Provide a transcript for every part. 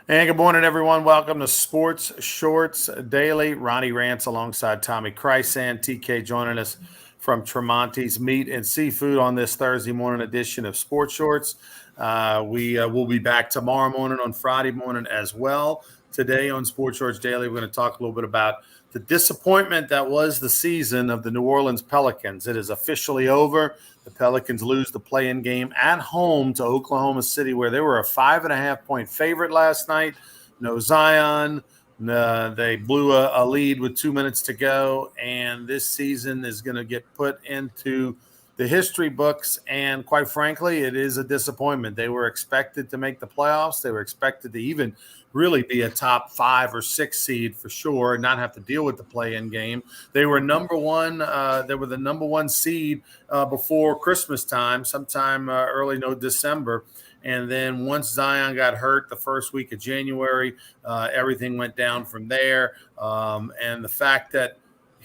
And good morning, everyone. Welcome to Sports Shorts Daily. Ronnie Rants alongside Tommy Krysan. TK joining us from Tremonti's Meat and Seafood on this Thursday morning edition of Sports Shorts. We will be back tomorrow morning on Friday morning as well. Today on Sports Shorts Daily, we're going to talk a little bit about the disappointment that was the season of the New Orleans Pelicans. It is officially over. The Pelicans lose the play-in game at home to Oklahoma City, where they were a 5.5-point favorite last night. No Zion. They blew a lead with 2 minutes to go, and this season is going to get put into the history books, and quite frankly, it is a disappointment. They were expected to make the playoffs. They were expected to even really be a top 5 or 6 seed for sure and not have to deal with the play-in game. They were number one. They were the number one seed before Christmas time, sometime early December. And then once Zion got hurt the first week of January, everything went down from there. And the fact that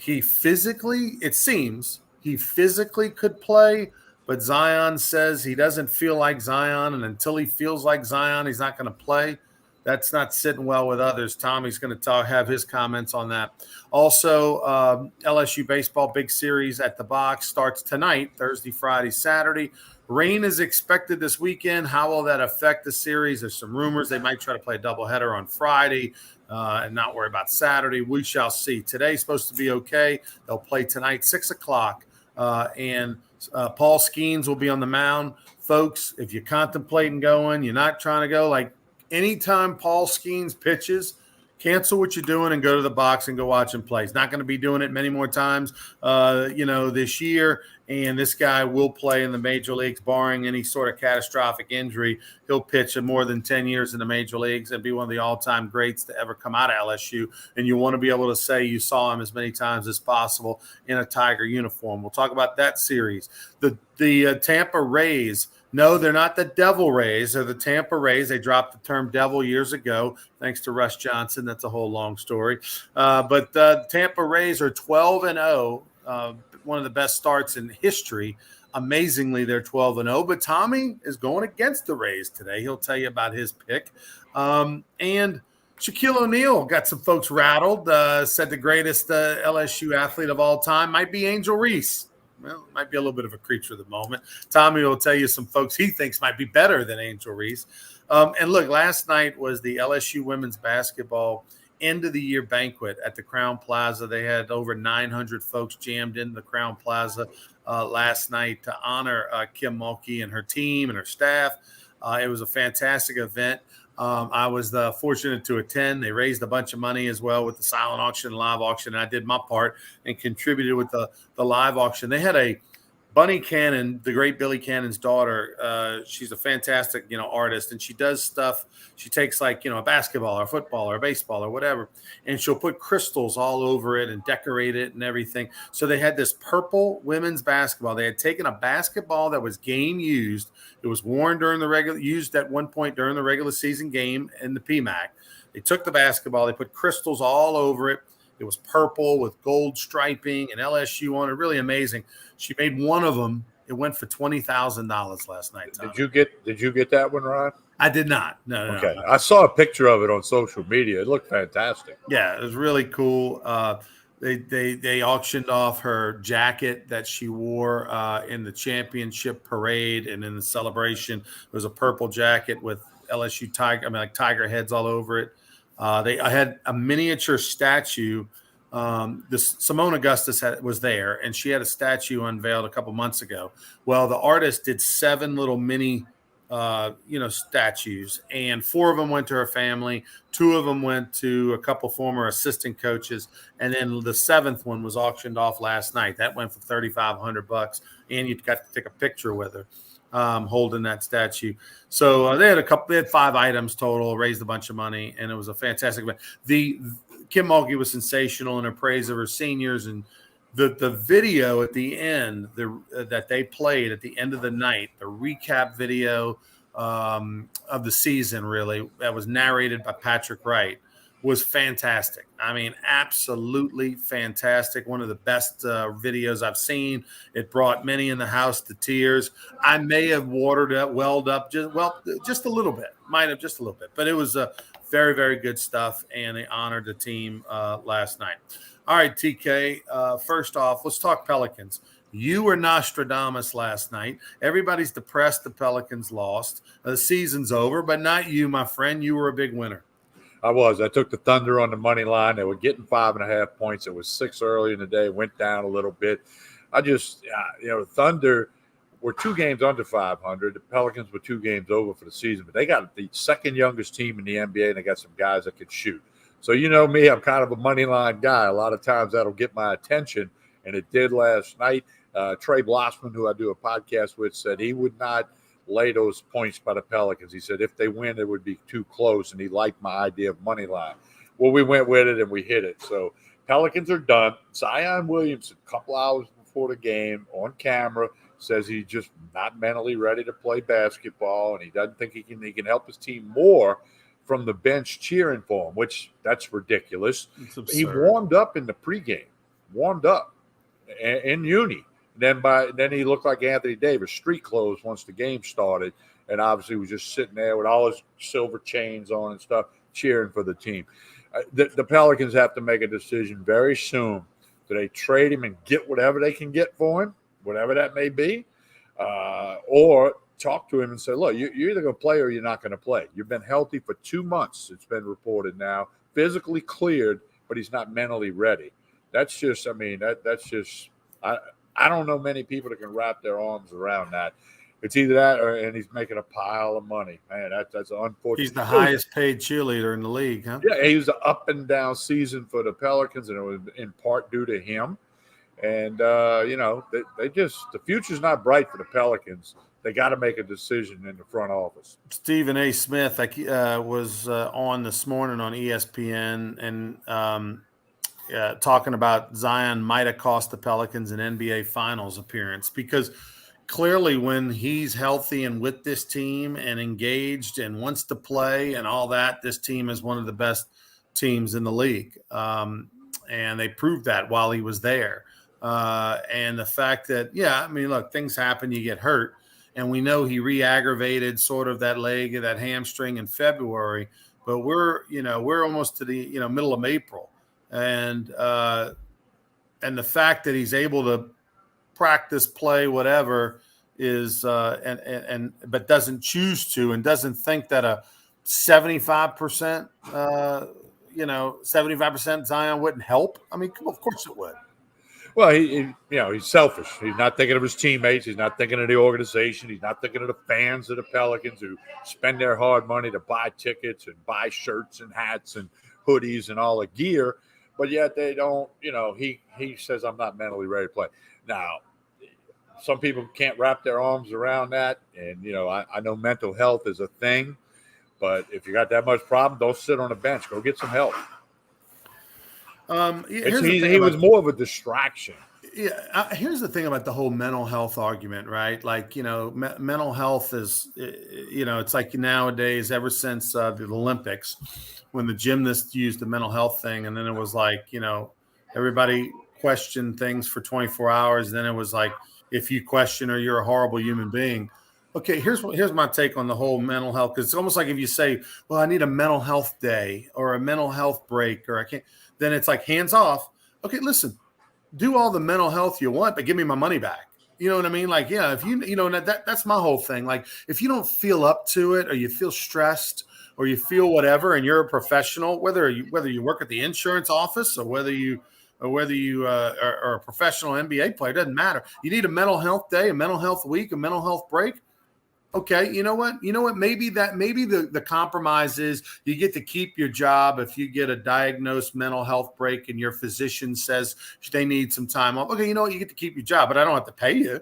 it seems he physically could play, but Zion says he doesn't feel like Zion, and until he feels like Zion, he's not going to play. That's not sitting well with others. Tommy's going to have his comments on that. Also, LSU Baseball Big Series at the Box starts tonight, Thursday, Friday, Saturday. Rain is expected this weekend. How will that affect the series? There's some rumors they might try to play a doubleheader on Friday and not worry about Saturday. We shall see. Today's supposed to be okay. They'll play tonight, 6 o'clock. And Paul Skeens will be on the mound. Folks, if you're contemplating going, you're not trying to go, like anytime Paul Skeens pitches, cancel what you're doing and go to the box and go watch him play. He's not going to be doing it many more times, this year. And this guy will play in the major leagues, barring any sort of catastrophic injury. He'll pitch in more than 10 years in the major leagues and be one of the all-time greats to ever come out of LSU. And you want to be able to say you saw him as many times as possible in a Tiger uniform. We'll talk about that series. The Tampa Rays. No, they're not the Devil Rays. They're the Tampa Rays. They dropped the term devil years ago, thanks to Russ Johnson. That's a whole long story. But the Tampa Rays are 12-0, one of the best starts in history. Amazingly, they're 12-0. But Tommy is going against the Rays today. He'll tell you about his pick. And Shaquille O'Neal got some folks rattled, said the greatest LSU athlete of all time might be Angel Reese. Well, it might be a little bit of a creature of the moment. Tommy will tell you some folks he thinks might be better than Angel Reese. And look, last night was the LSU women's basketball end-of-the-year banquet at the Crown Plaza. They had over 900 folks jammed into the Crown Plaza last night to honor Kim Mulkey and her team and her staff. It was a fantastic event. I was fortunate to attend. They raised a bunch of money as well with the silent auction and live auction. And I did my part and contributed with the live auction. They had a Bunny Cannon, the great Billy Cannon's daughter. She's a fantastic, artist, and she does stuff. She takes a basketball or football or baseball or whatever, and she'll put crystals all over it and decorate it and everything. So they had this purple women's basketball. They had taken a basketball that was game used. It was worn used at one point during the regular season game in the PMAC. They took the basketball, they put crystals all over it. It was purple with gold striping and LSU on it. Really amazing. She made one of them. It went for $20,000 last night, Tom. Did you get that one, Ron? I did not. No. Okay. I saw a picture of it on social media. It looked fantastic. Yeah, it was really cool. They auctioned off her jacket that she wore in the championship parade and in the celebration. It was a purple jacket with LSU tiger heads all over it. I had a miniature statue. Simone Augustus was there, and she had a statue unveiled a couple months ago. Well, the artist did 7 little mini, statues, and 4 of them went to her family. 2 of them went to a couple former assistant coaches, and then the 7th one was auctioned off last night. That went for $3,500, and you got to take a picture with her. Holding that statue. So they had 5 items total, raised a bunch of money, and it was a fantastic event. Kim Mulkey was sensational in her praise of her seniors, and the video at the end that they played at the end of the night, the recap video of the season, really, that was narrated by Patrick Wright, was fantastic. I mean, absolutely fantastic. One of the best videos I've seen. It brought many in the house to tears. I may have welled up just a little bit, might have just a little bit, but it was very, very good stuff, and they honored the team last night. All right, TK. First off, let's talk Pelicans. You were Nostradamus last night. Everybody's depressed the Pelicans lost. The season's over, but not you, my friend. You were a big winner. I was. I took the Thunder on the money line. They were getting 5.5 points. It was 6 early in the day. Went down a little bit. The Thunder were 2 games under 500. The Pelicans were 2 games over for the season, but they got the second youngest team in the NBA, and they got some guys that could shoot. So you know me, I'm kind of a money line guy. A lot of times that'll get my attention, and it did last night. Trey Blossman, who I do a podcast with, said he would not lay those points by the Pelicans. He said if they win, it would be too close, and he liked my idea of money line. Well, we went with it, and we hit it. So Pelicans are done. Zion Williamson, a couple hours before the game, on camera, says he's just not mentally ready to play basketball, and he doesn't think he can help his team more from the bench cheering for him, which that's ridiculous. He warmed up in the pregame, in uni. Then he looked like Anthony Davis, street clothes once the game started, and obviously was just sitting there with all his silver chains on and stuff, cheering for the team. The Pelicans have to make a decision very soon. Do they trade him and get whatever they can get for him, whatever that may be, or talk to him and say, look, you're either going to play or you're not going to play. You've been healthy for 2 months, it's been reported now, physically cleared, but he's not mentally ready. That's just, I don't know many people that can wrap their arms around that. It's either that and he's making a pile of money. Man, that's unfortunate. He's the highest paid cheerleader in the league, huh? Yeah, he was an up and down season for the Pelicans, and it was in part due to him. And, the future's not bright for the Pelicans. They got to make a decision in the front office. Stephen A. Smith was on this morning on ESPN and talking about Zion might have cost the Pelicans an NBA Finals appearance, because clearly when he's healthy and with this team and engaged and wants to play and all that, this team is one of the best teams in the league. And they proved that while he was there. And the fact that, look, things happen, you get hurt. And we know he re-aggravated sort of that leg, that hamstring in February, but we're almost to the, middle of April. And the fact that he's able to practice, play, whatever is, but doesn't choose to, and doesn't think that a 75%, 75% Zion wouldn't help. I mean, of course it would. Well, he's selfish. He's not thinking of his teammates. He's not thinking of the organization. He's not thinking of the fans of the Pelicans who spend their hard money to buy tickets and buy shirts and hats and hoodies and all the gear. But yet they don't, he says, I'm not mentally ready to play. Now, some people can't wrap their arms around that. And, I know mental health is a thing. But if you got that much problem, don't sit on a bench. Go get some help. He was more of a distraction. Yeah, here's the thing about the whole mental health argument, right? Like, mental health is, it's like nowadays, ever since the Olympics, when the gymnasts used the mental health thing, and then it was like, everybody questioned things for 24 hours. Then it was like, if you question her, you're a horrible human being. Okay, here's my take on the whole mental health, because it's almost like if you say, well, I need a mental health day or a mental health break, or I can't, then it's like hands off. Okay, listen, do all the mental health you want, but give me my money back. You know what I mean? Like, yeah, if that's my whole thing. Like, if you don't feel up to it, or you feel stressed, or you feel whatever, and you're a professional, whether you work at the insurance office or whether you are a professional NBA player, doesn't matter. You need a mental health day, a mental health week, a mental health break. Okay, you know what? Maybe the compromise is you get to keep your job if you get a diagnosed mental health break and your physician says they need some time off. Okay, you know what? You get to keep your job, but I don't have to pay you.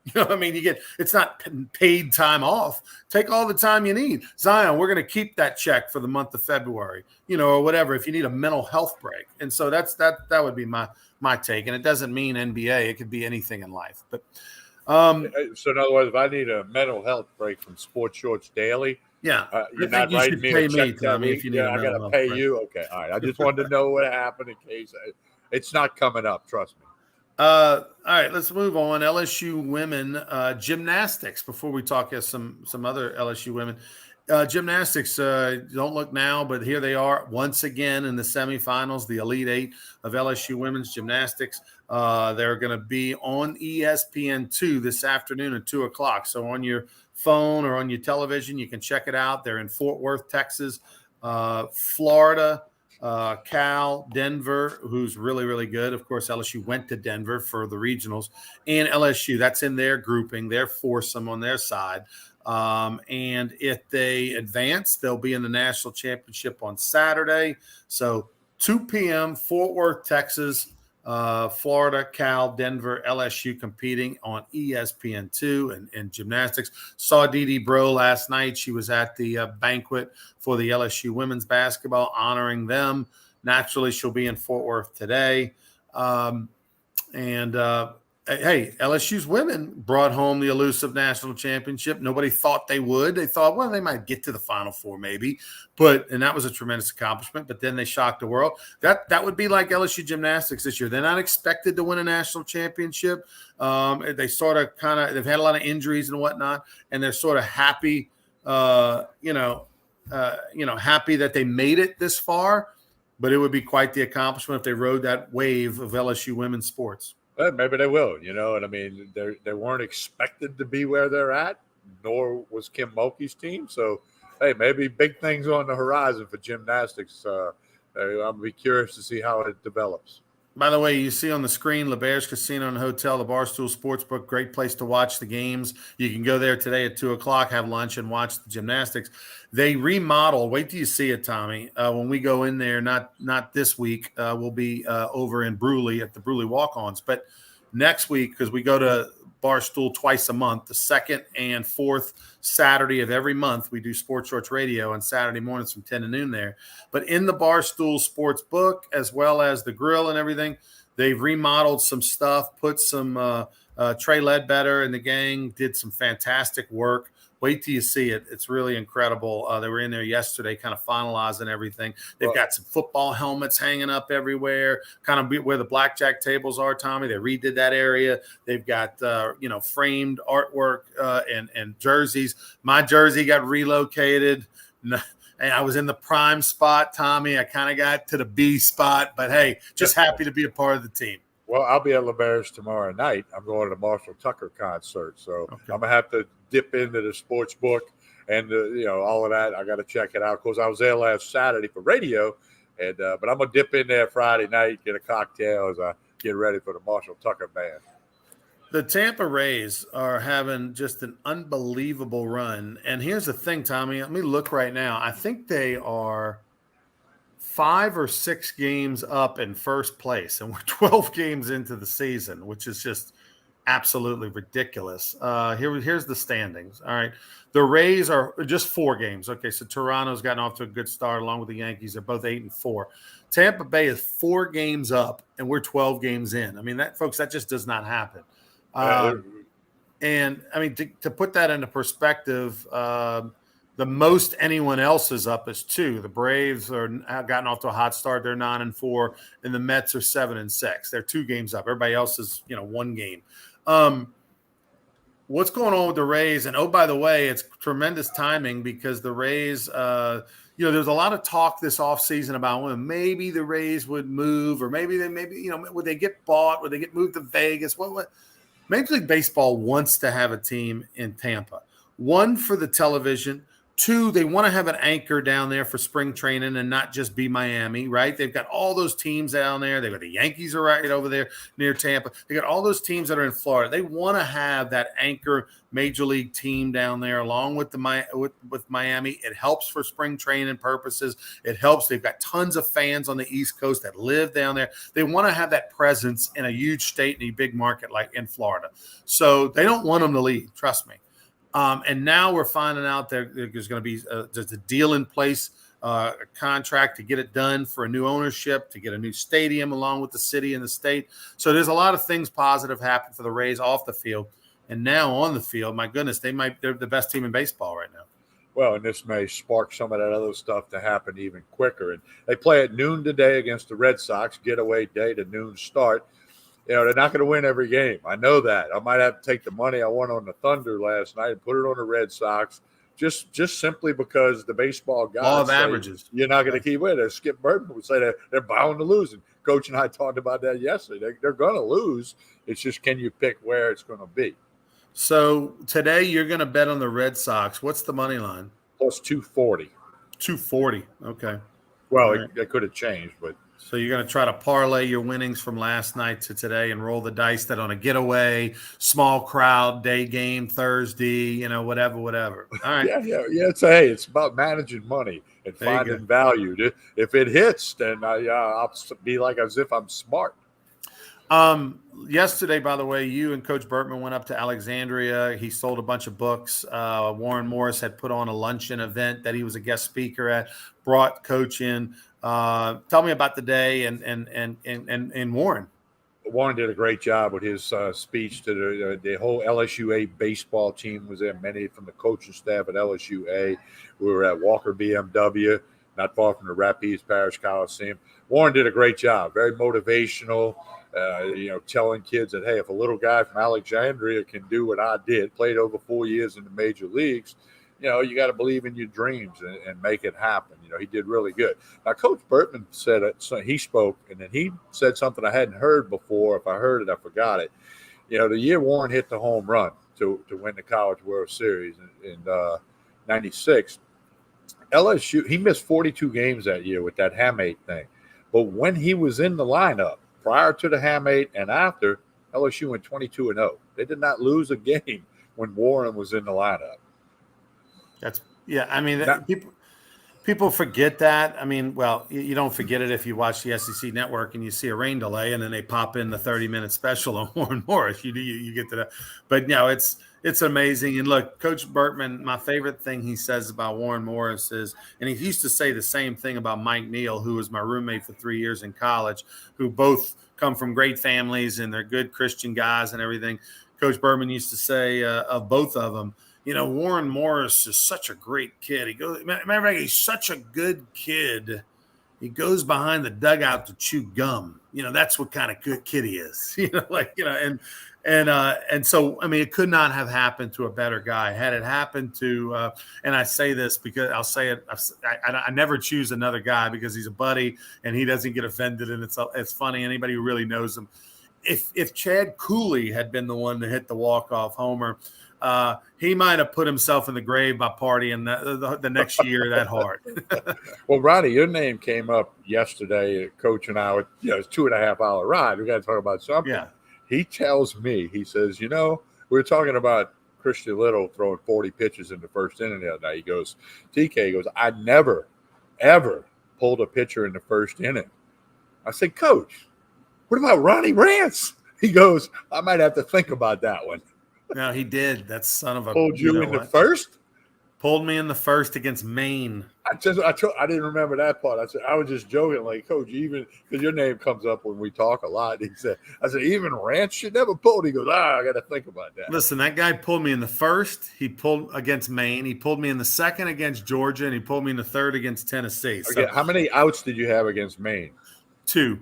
You know what I mean? It's not paid time off. Take all the time you need. Zion, we're going to keep that check for the month of February, or whatever, if you need a mental health break. And so that would be my take. And it doesn't mean NBA. It could be anything in life. But so in other words, if I need a mental health break from Sports Shorts Daily, Yeah, I You're think not you writing should me a pay me, check that Tommy, if week. you need Yeah, a I got to mental health pay break. you. Okay, all right. I just wanted to know what happened in case it's not coming up. Trust me. All right, let's move on. LSU women gymnastics. Before we talk some other LSU women gymnastics. Don't look now, but here they are once again in the semifinals, the Elite Eight of LSU women's gymnastics. They're going to be on ESPN2 this afternoon at 2 o'clock. So on your phone or on your television, you can check it out. They're in Fort Worth, Texas, Florida. Cal, Denver, who's really, really good. Of course, LSU went to Denver for the regionals, and LSU, that's in their grouping, their foursome on their side. And if they advance, they'll be in the national championship on Saturday. So 2 p.m., Fort Worth, Texas, Florida, Cal, Denver, LSU competing on ESPN2 and gymnastics. Saw Dee Dee Bro last night. She was at the banquet for the LSU women's basketball, honoring them. Naturally, she'll be in Fort Worth today. And hey, LSU's women brought home the elusive national championship. Nobody thought they would. They thought, well, they might get to the Final Four, maybe, and that was a tremendous accomplishment. But then they shocked the world. That would be like LSU gymnastics this year. They're not expected to win a national championship. They sort of they've had a lot of injuries and whatnot, and they're sort of happy, happy that they made it this far. But it would be quite the accomplishment if they rode that wave of LSU women's sports. Maybe they will, and I mean, they weren't expected to be where they're at, nor was Kim Mulkey's team. So, hey, maybe big things on the horizon for gymnastics. I'll be curious to see how it develops. By the way, you see on the screen, LeBear's Casino and Hotel, the Barstool Sportsbook, great place to watch the games. You can go there today at 2 o'clock, have lunch, and watch the gymnastics. They remodel. Wait till you see it, Tommy. When we go in there, not this week, we'll be over in Bruley at the Bruley Walk-Ons. But next week, because we go to Barstool twice a month, the second and fourth Saturday of every month, we do Sports Shorts Radio on Saturday mornings from 10 to noon there. But in the Barstool Sports Book, as well as the grill and everything, they've remodeled some stuff, put some Trey Ledbetter and the gang did some fantastic work. Wait till you see it. It's really incredible. They were in there yesterday kind of finalizing everything. They've got some football helmets hanging up everywhere, kind of where the blackjack tables are, Tommy. They redid that area. They've got, framed artwork and jerseys. My jersey got relocated. And I was in the prime spot, Tommy. I kind of got to the B spot. But, hey, just happy to be a part of the team. Well, I'll be at LeBear's tomorrow night. I'm going to the Marshall Tucker concert, so okay. I'm gonna have to dip into the sports book and all of that. I got to check it out. Of course, I was there last Saturday for radio, and but I'm gonna dip in there Friday night, get a cocktail as I get ready for the Marshall Tucker band. The Tampa Rays are having just an unbelievable run, and here's the thing, Tommy. Let me look right now. I think they are 5 or 6 games up in first place, and we're 12 games into the season, which is just absolutely ridiculous. Here's the standings. All right. The Rays are just 4 games. Okay, so Toronto's gotten off to a good start along with the Yankees. They're both 8-4. Tampa Bay is 4 games up, and we're 12 games in. I mean, that just does not happen. And, I mean, to put that into perspective, the most anyone else is up is 2. The Braves have gotten off to a hot start. They're 9-4, and the Mets are 7-6. They're 2 games up. Everybody else is, 1 game. What's going on with the Rays? And, oh, by the way, it's tremendous timing because the Rays, there's a lot of talk this offseason about when maybe the Rays would move or maybe would they get bought? Would they get moved to Vegas? What? Major League Baseball wants to have a team in Tampa. 1, for the television. 2, they want to have an anchor down there for spring training and not just be Miami, right? They've got all those teams down there. They've got the Yankees are right over there near Tampa. They got all those teams that are in Florida. They want to have that anchor major league team down there along with with Miami. It helps for spring training purposes. It helps. They've got tons of fans on the East Coast that live down there. They want to have that presence in a huge state and a big market like in Florida. So they don't want them to leave. Trust me. And now we're finding out that there's going to be just a deal in place, a contract to get it done for a new ownership, to get a new stadium along with the city and the state. So there's a lot of things positive happen for the Rays off the field. And now on the field, my goodness, they're the best team in baseball right now. Well, and this may spark some of that other stuff to happen even quicker. And they play at noon today against the Red Sox, getaway day to noon start. They're not going to win every game. I know that. I might have to take the money I won on the Thunder last night and put it on the Red Sox, just simply because the baseball Law gods of say averages. you're not going to keep winning. Skip Burton would say that they're bound to lose. And Coach and I talked about that yesterday. They're going to lose. It's just, can you pick where it's going to be? So today you're going to bet on the Red Sox. What's the money line? Plus 240. 240. Okay. Well, Right. it could have changed, but So you're going to try to parlay your winnings from last night to today and roll the dice that on a getaway, small crowd, day game, Thursday, whatever. All right. yeah. It's about managing money and There you finding go. value. If it hits, then I'll be like as if I'm smart. Yesterday, by the way, you and Coach Bertman went up to Alexandria. He sold a bunch of books. Warren Morris had put on a luncheon event that he was a guest speaker at, brought Coach in. Tell me about the day and Warren. Warren did a great job with his speech to the whole LSU baseball team was there. Many from the coaching staff at LSU. We were at Walker BMW, not far from the Rapides Parish Coliseum. Warren did a great job, very motivational. Telling kids that, hey, if a little guy from Alexandria can do what I did, played over 4 years in the major leagues, you got to believe in your dreams and make it happen. He did really good. Now, Coach Bertman said it. So he spoke, and then he said something I hadn't heard before. If I heard it, I forgot it. The year Warren hit the home run to win the College World Series in '96, LSU, he missed 42 games that year with that hamate thing. But when he was in the lineup, prior to the hamate and after, LSU went 22-0. They did not lose a game when Warren was in the lineup. People forget that. I mean, well, you don't forget it if you watch the SEC Network and you see a rain delay, and then they pop in the 30-minute special on Warren Morris. You get to that, but it's amazing. And look, Coach Bertman, my favorite thing he says about Warren Morris is, and he used to say the same thing about Mike Neal, who was my roommate for 3 years in college, who both come from great families and they're good Christian guys and everything. Coach Bertman used to say of both of them, Warren Morris is such a great kid. He's such a good kid. He goes behind the dugout to chew gum. That's what kind of good kid he is. And so, I mean, it could not have happened to a better guy. Had it happened to, and I say this because I'll say it, I never choose another guy because he's a buddy and he doesn't get offended. And it's funny. Anybody who really knows him, if Chad Cooley had been the one to hit the walk-off homer, he might have put himself in the grave by partying the next year that hard. Well, Ronnie, your name came up yesterday. Coach and I, it's 2.5 hour ride. We got to talk about something. Yeah. He tells me, he says, we were talking about Christian Little throwing 40 pitches in the first inning the other night. He goes, TK, I never, ever pulled a pitcher in the first inning. I said, Coach, what about Ronnie Rance? He goes, I might have to think about that one. No, he did. That son of a pulled you in the first. Pulled me in the first against Maine. I didn't remember that part. I was just joking, like, Coach, even because your name comes up when we talk a lot. I said, even Rance should never pulled. He goes, I got to think about that. Listen, that guy pulled me in the first. He pulled against Maine. He pulled me in the second against Georgia, and he pulled me in the third against Tennessee. Okay, how many outs did you have against Maine? 2.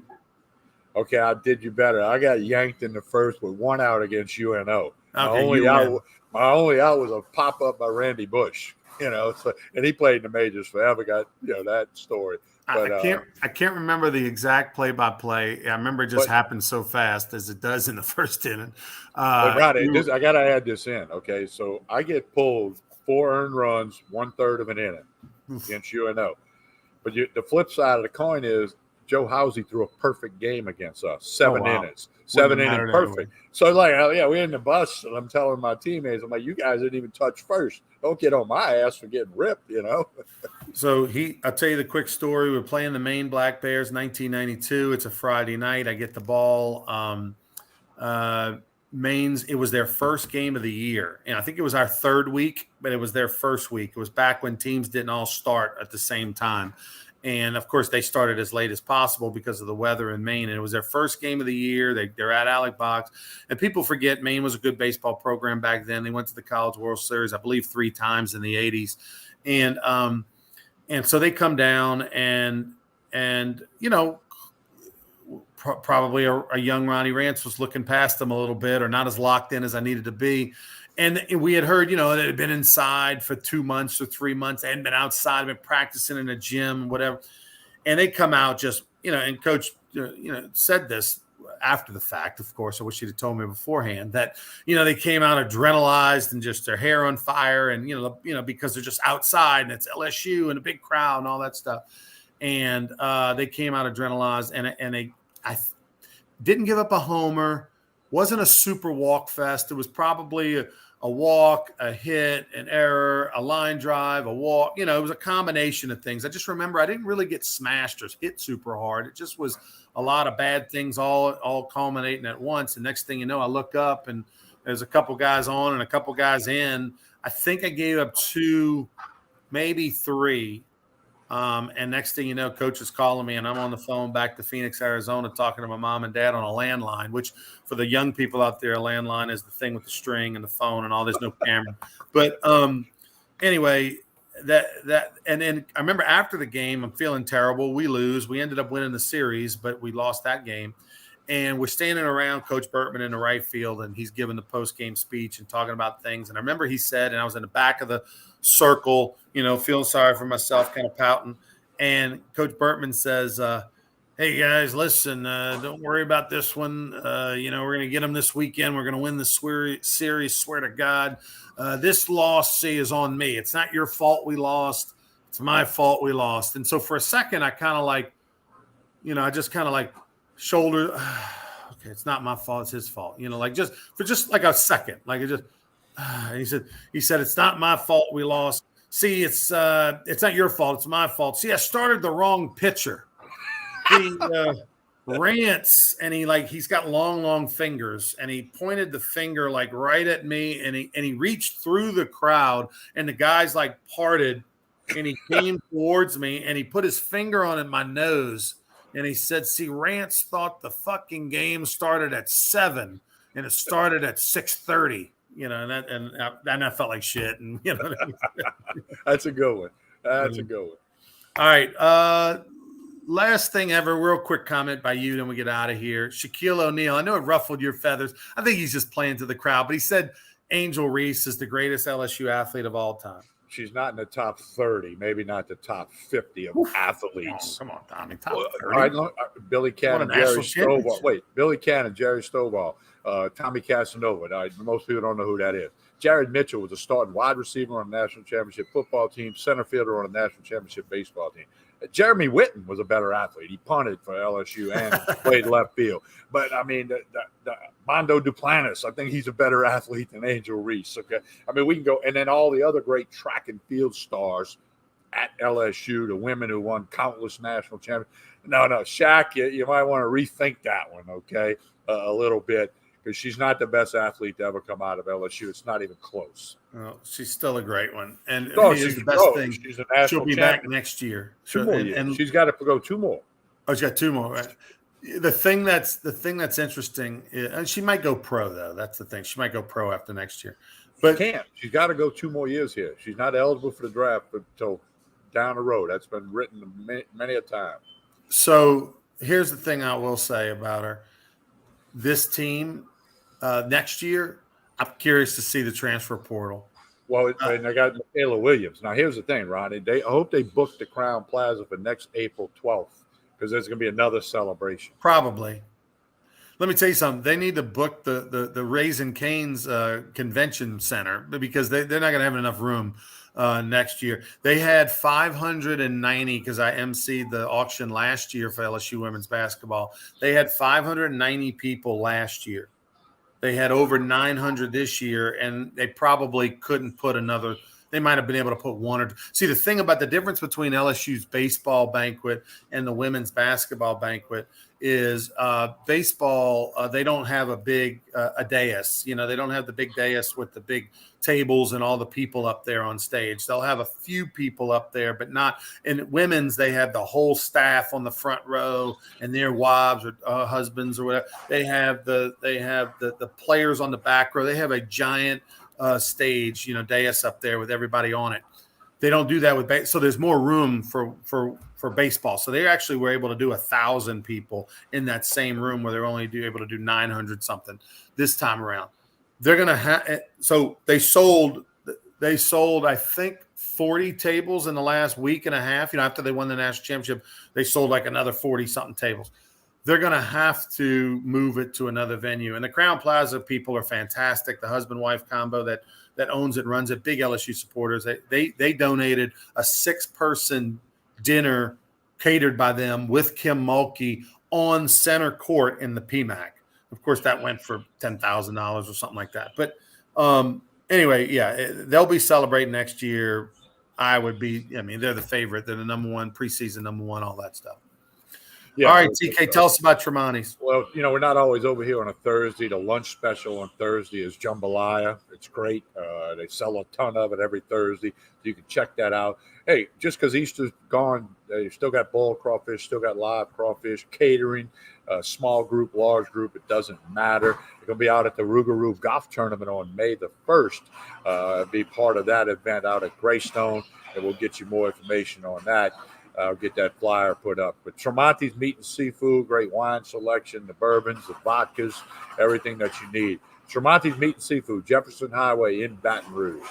Okay, I did you better. I got yanked in the first with 1 out against UNO. My Okay, only out was a pop up by Randy Bush. So, and he played in the majors forever. Got that story. But I can't remember the exact play-by-play. I remember it just happened so fast as it does in the first inning. But Rodney, I got to add this in. Okay, so I get pulled 4 earned runs, 1/3 of an inning against UNO. But the flip side of the coin is Joe Housey threw a perfect game against us. 7 innings. 7 innings, perfect. Anyway. So we're in the bus, and I'm telling my teammates, I'm like, you guys didn't even touch first. Don't get on my ass for getting ripped, So I'll tell you the quick story. We're playing the Maine Black Bears, 1992. It's a Friday night. I get the ball. Maine's, it was their first game of the year. And I think it was our third week, but it was their first week. It was back when teams didn't all start at the same time. And, of course, they started as late as possible because of the weather in Maine. And it was their first game of the year. They're at Alec Box. And people forget Maine was a good baseball program back then. They went to the College World Series, I believe, 3 times in the 80s. And so they come down and probably a young Ronnie Rance was looking past them a little bit, or not as locked in as I needed to be. And we had heard, that had been inside for 2 months or 3 months, hadn't been outside, been practicing in a gym, whatever. And they come out just, and Coach, said this after the fact. Of course, I wish he'd have told me beforehand that, they came out adrenalized and just their hair on fire, and because they're just outside and it's LSU and a big crowd and all that stuff. And they came out adrenalized, and I didn't give up a homer. Wasn't a super walk fest. It was probably a walk, a hit, an error, a line drive, a walk. It was a combination of things. I just remember I didn't really get smashed or hit super hard. It just was a lot of bad things all culminating at once. And next thing you know, I look up and there's a couple guys on and a couple guys in. I think I gave up 2, maybe 3. And next thing you know, Coach is calling me, and I'm on the phone back to Phoenix, Arizona, talking to my mom and dad on a landline, which for the young people out there, a landline is the thing with the string and the phone and all. There's no camera. But anyway, and then I remember after the game, I'm feeling terrible. We lose. We ended up winning the series, but we lost that game. And we're standing around Coach Burtman in the right field, and he's giving the post-game speech and talking about things. And I remember he said, and I was in the back of the circle, feeling sorry for myself, kind of pouting. And Coach Burtman says, hey, guys, listen, don't worry about this one. We're going to get them this weekend. We're going to win the series, swear to God. This loss, is on me. It's not your fault we lost. It's my fault we lost. And so for a second, I kind of I just kind of shoulder. Okay, it's not my fault. It's his fault. Just for like a second, like it just. And he said, it's not my fault we lost. See, it's not your fault. It's my fault. See, I started the wrong pitcher. He rants, and he's got long fingers, and he pointed the finger right at me, and he reached through the crowd, and the guys parted, and he came towards me, and he put his finger on my nose, and he said, see, Rance thought the fucking game started at 7, and it started at 6:30. And I felt like shit. And that's a good one. That's a good one. All right. Last thing ever, real quick comment by you, then we get out of here. Shaquille O'Neal. I know it ruffled your feathers. I think he's just playing to the crowd, but he said Angel Reese is the greatest LSU athlete of all time. She's not in the top 30, maybe not the top 50 of athletes. Come on, Tommy. Top 30. Billy Cannon, Jerry Stovall. Wait, Billy Cannon, Jerry Stovall, Tommy Casanova. Now, most people don't know who that is. Jared Mitchell was a starting wide receiver on the national championship football team, center fielder on the national championship baseball team. Jeremy Whitten was a better athlete. He punted for LSU and played left field. But, I mean, the Mondo Duplantis, I think he's a better athlete than Angel Reese. Okay, I mean, we can go. And then all the other great track and field stars at LSU, the women who won countless national championships. No, Shaq, you might want to rethink that one, okay, a little bit. Because she's not the best athlete to ever come out of LSU. It's not even close. Well, she's still a great one. And she's the best thing. She's a national She'll be champion. back next year. Two more years. And she's got to go 2 more. Oh, she's got 2 more. Right? The thing that's interesting, and she might go pro, though. That's the thing. She might go pro after next year. But she can't. She's got to go 2 more years here. She's not eligible for the draft until down the road. That's been written many a time. So here's the thing I will say about her. This team – next year, I'm curious to see the transfer portal. Well, and they got Michaela Williams. Now, here's the thing, Ronnie. I hope they book the Crown Plaza for next April 12th because there's going to be another celebration. Probably. Let me tell you something. They need to book the Raising Cane's convention center because they're not going to have enough room next year. They had 590 because I emceed the auction last year for LSU women's basketball. They had 590 people last year. They had over 900 this year, and they probably couldn't put another. They might have been able to put 1 or 2. See, the thing about the difference between LSU's baseball banquet and the women's basketball banquet is baseball, they don't have a big a dais. They don't have the big dais with the big tables and all the people up there on stage. They'll have a few people up there, but not in women's. They have the whole staff on the front row and their wives or husbands or whatever. They have the players on the back row. They have a giant stage, dais up there with everybody on it. They don't do that with so there's more room for baseball. So they actually were able to do 1,000 people in that same room where they're only able to do 900 something this time around. They're gonna have so they sold I think 40 tables in the last week and a half. After they won the national championship, they sold like another 40 something tables. They're going to have to move it to another venue. And the Crown Plaza people are fantastic. The husband-wife combo that owns it and runs it, big LSU supporters. They donated a 6-person dinner catered by them with Kim Mulkey on center court in the PMAC. Of course, that went for $10,000 or something like that. But anyway, yeah, they'll be celebrating next year. They're the favorite. They're the number one, preseason number one, all that stuff. Yeah, all right, TK, tell us about Tremonti's. Well, we're not always over here on a Thursday. The lunch special on Thursday is jambalaya. It's great. They sell a ton of it every Thursday. So you can check that out. Hey, just because Easter's gone, they still got boiled crawfish, still got live crawfish, catering, small group, large group. It doesn't matter. They're going to be out at the Rougarou Golf Tournament on May the 1st. Be part of that event out at Greystone, and we'll get you more information on that. I'll get that flyer put up. But Tremonti's Meat and Seafood, great wine selection, the bourbons, the vodkas, everything that you need. Tremonti's Meat and Seafood, Jefferson Highway in Baton Rouge.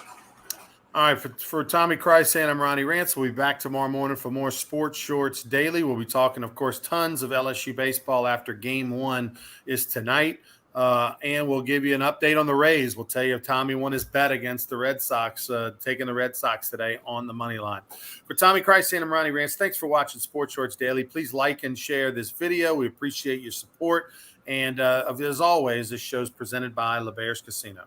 All right, for Tommy Krysan, I'm Ronnie Rance. We'll be back tomorrow morning for more Sports Shorts Daily. We'll be talking, of course, tons of LSU baseball after Game 1 is tonight. And we'll give you an update on the Rays. We'll tell you if Tommy won his bet against the Red Sox, taking the Red Sox today on the money line. For Tommy Krysan, I'm Ronnie Rance. Thanks for watching Sports Shorts Daily. Please like and share this video. We appreciate your support. And as always, this show is presented by LeBear's Casino.